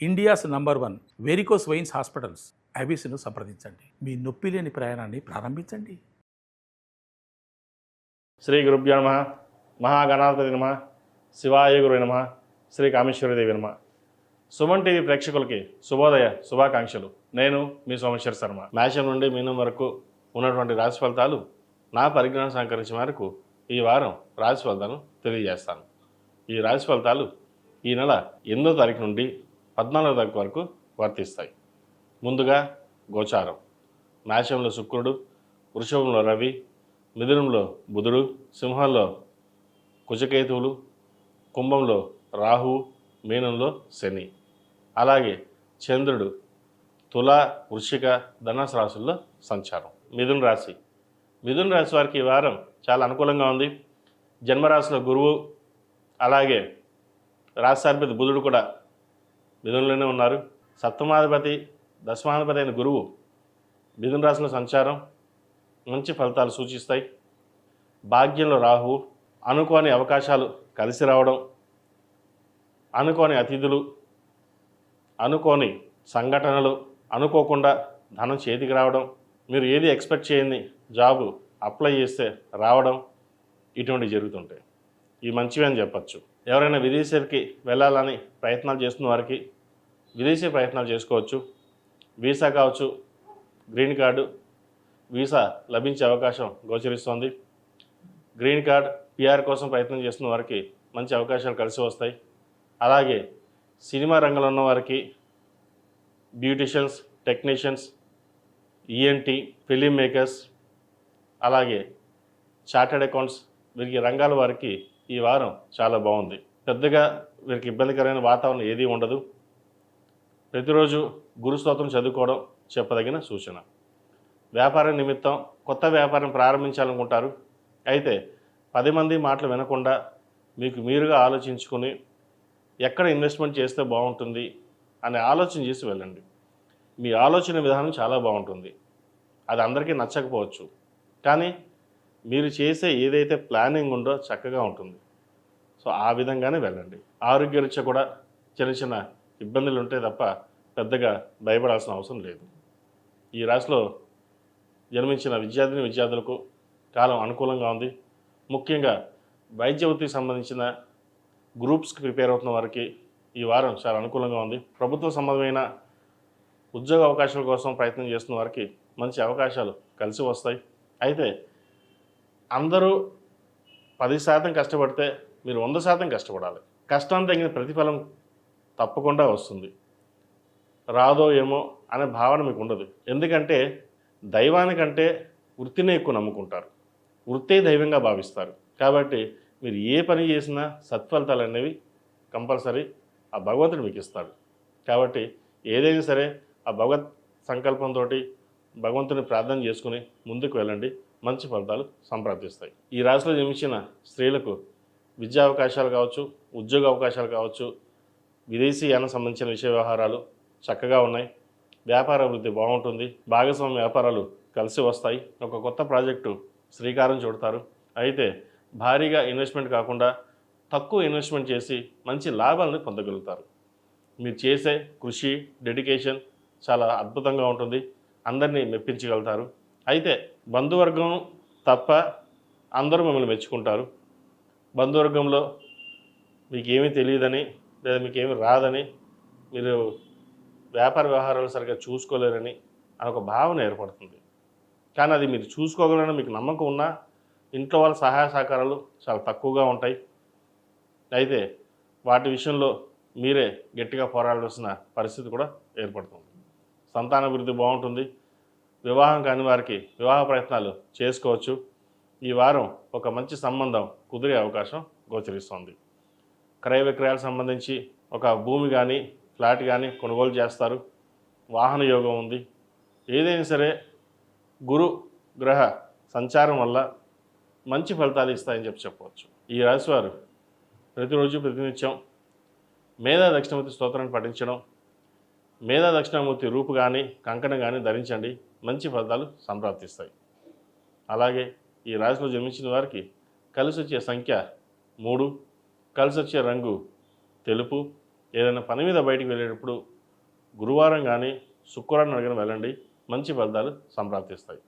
India's number 1 varicose veins hospitals ఐబీసీను సంప్రదించండి. మీ నొప్పి లేని ప్రయాణాన్ని ప్రారంభించండి. శ్రీ గురుభ్యో నమః. మహాగణాధిపతి నమః. శివాయ గురు నమః. శ్రీ కామేశ్వరదేవి నమః. సుమన్ టీవీ ప్రేక్షకులకి శుభోదయ శుభాకాంక్షలు. నేను మీ సోమేశ్వర శర్మ. మేషం నుండి మీనం వరకు ఉన్నటువంటి రాశి ఫలితాలు నా పరిజ్ఞానం సహకరించిన మేరకు ఈ వారం రాశి ఫలితాలను తెలియజేస్తాను. ఈ రాశి ఫలితాలు ఈ నెల 8వ తారీఖు నుండి 14వ తారీఖు వరకు వర్తిస్తాయి. ముందుగా గోచారం. మేషంలో శుక్రుడు, వృషభంలో రవి, మిథునంలో బుధుడు, సింహంలో కుజకేతువులు, కుంభంలో రాహువు, మీనంలో శని. అలాగే చంద్రుడు తుల, వృశ్చిక, ధనుసు రాశుల్లో సంచారం. మిథున రాశి. మిథున రాశి వారికి ఈ వారం చాలా అనుకూలంగా ఉంది. జన్మరాశిలో గురువు, అలాగే రాష్ట్రాధిపతి బుధుడు కూడా మిథునంలోనే ఉన్నారు. సప్తమాధిపతి, దశమాధిపతి అయిన గురువు మిథున రాశిలో సంచారం మంచి ఫలితాలు సూచిస్తాయి. భాగ్యంలో రాహువు, అనుకోని అవకాశాలు కలిసి రావడం, అనుకోని అతిథులు, అనుకోని సంఘటనలు, అనుకోకుండా ధనం చేతికి రావడం, మీరు ఏది ఎక్స్పెక్ట్ చేయని జాబు అప్లై చేస్తే రావడం, ఇటువంటివి జరుగుతుంటాయి. ఇవి మంచివి అని చెప్పచ్చు. ఎవరైనా విదేశీకి వెళ్ళాలని ప్రయత్నాలు చేస్తున్న వారికి విదేశీ ప్రయత్నాలు చేసుకోవచ్చు. వీసా కావచ్చు, గ్రీన్ కార్డు, వీసా లభించే అవకాశం గోచరిస్తోంది. గ్రీన్ కార్డ్, పిఆర్ కోసం ప్రయత్నం చేస్తున్న వారికి మంచి అవకాశాలు కలిసి వస్తాయి. అలాగే సినిమా రంగంలో ఉన్న వారికి beauticians, technicians, ENT, film makers, అలాగే చార్టెడ్ అకౌంట్స్, వీరికి రంగాల వారికి ఈ వారం చాలా బాగుంది. పెద్దగా వీరికి ఇబ్బందికరమైన వాతావరణం ఏదీ ఉండదు. ప్రతిరోజు గురు స్తోత్రం చదువుకోవడం చెప్పదగిన సూచన. వ్యాపారం నిమిత్తం కొత్త వ్యాపారం ప్రారంభించాలనుకుంటారు. అయితే 10 మంది మాటలు వినకుండా మీకు మీరుగా ఆలోచించుకుని ఎక్కడ ఇన్వెస్ట్మెంట్ చేస్తే బాగుంటుంది అనే ఆలోచన చేసి వెళ్ళండి. మీ ఆలోచన విధానం చాలా బాగుంటుంది. అది అందరికీ నచ్చకపోవచ్చు, కానీ మీరు చేసే ఏదైతే ప్లానింగ్ ఉందో చక్కగా ఉంటుంది. సో ఆ విధంగానే వెళ్ళండి. ఆరోగ్యరీత్యా కూడా చిన్న చిన్న ఇబ్బందులు ఉంటాయి తప్ప పెద్దగా భయపడాల్సిన అవసరం లేదు. ఈ రాశిలో జన్మించిన విద్యార్థులకు కాలం అనుకూలంగా ఉంది. ముఖ్యంగా వైద్య వృత్తికి సంబంధించిన గ్రూప్స్కి ప్రిపేర్ అవుతున్న వారికి ఈ వారం చాలా అనుకూలంగా ఉంది. ప్రభుత్వ సంబంధమైన ఉద్యోగ అవకాశాల కోసం ప్రయత్నం చేస్తున్న వారికి మంచి అవకాశాలు కలిసి వస్తాయి. అయితే అందరూ 10% కష్టపడితే మీరు 100% కష్టపడాలి. కష్టానికి తగిన ప్రతిఫలం తప్పకుండా వస్తుంది. రాదో ఏమో అనే భావన మీకు ఉండదు. ఎందుకంటే దైవానికంటే వృత్తినే ఎక్కువ నమ్ముకుంటారు. వృత్తే దైవంగా భావిస్తారు. కాబట్టి మీరు ఏ పని చేసినా సత్ఫలితాలు అనేవి కంపల్సరీ ఆ భగవంతుడు మీకు ఇస్తాడు. కాబట్టి ఏదైనా సరే ఆ భగవత్ సంకల్పంతో భగవంతుని ప్రార్థన చేసుకుని ముందుకు వెళ్ళండి. మంచి ఫలితాలు సంప్రాప్తిస్తాయి. ఈ రాశిలో జన్మించిన స్త్రీలకు విద్యా అవకాశాలు కావచ్చు, ఉద్యోగ అవకాశాలు కావచ్చు, విదేశీయానికి సంబంధించిన విషయ వ్యవహారాలు చక్కగా ఉన్నాయి. వ్యాపార అభివృద్ధి బాగుంటుంది. భాగస్వామ్య వ్యాపారాలు కలిసి వస్తాయి. ఒక కొత్త ప్రాజెక్టు శ్రీకారం చుడతారు. అయితే భారీగా ఇన్వెస్ట్మెంట్ కాకుండా తక్కువ ఇన్వెస్ట్మెంట్ చేసి మంచి లాభాలను పొందగలుగుతారు. మీరు చేసే కృషి, డెడికేషన్ చాలా అద్భుతంగా ఉంటుంది. అందరినీ మెప్పించగలుగుతారు. అయితే బంధువర్గం తప్ప అందరూ మిమ్మల్ని మెచ్చుకుంటారు. బంధువర్గంలో మీకేమీ తెలియదని లేదా మీకేమీ రాదని, మీరు వ్యాపార వ్యవహారాలు సరిగ్గా చూసుకోలేరని అని ఒక భావన ఏర్పడుతుంది. కానీ అది మీరు చూసుకోగలరని మీకు నమ్మకం ఉన్నా ఇంట్లో వాళ్ళ సహాయ సహకారాలు చాలా తక్కువగా ఉంటాయి. అయితే వాటి విషయంలో మీరే గట్టిగా పోరాడాల్సిన పరిస్థితి కూడా ఏర్పడుతుంది. సంతానాభివృద్ధి బాగుంటుంది. వివాహం కాని వారికి వివాహ ప్రయత్నాలు చేసుకోవచ్చు. ఈ వారం ఒక మంచి సంబంధం కుదిరే అవకాశం గోచరిస్తుంది. క్రయ విక్రయాలకు సంబంధించి ఒక భూమి కానీ ఫ్లాట్ కానీ కొనుగోలు చేస్తారు. వాహన యోగం ఉంది. ఏదైనా సరే గురు గ్రహ సంచారం వల్ల మంచి ఫలితాలు ఇస్తాయని చెప్పవచ్చు. ఈ రాశివారు ప్రతిరోజు ప్రతినిత్యం మేధా దక్షిణామూర్తి స్తోత్రాన్ని పఠించడం, మేధా దక్షిణామూర్తి రూపు కానీ కంకణం కానీ ధరించండి. మంచి ఫలితాలు సంప్రాప్తిస్తాయి. అలాగే ఈ రాశిలో జన్మించిన వారికి కలిసి వచ్చే సంఖ్య 3, కలిసి వచ్చే రంగు తెలుపు, ఏదైనా పని మీద బయటికి వెళ్ళేటప్పుడు గురువారం కానీ శుక్రవారం అడిగిన వెళ్ళండి, మంచి ఫలితాలు సంప్రాప్తిస్తాయి.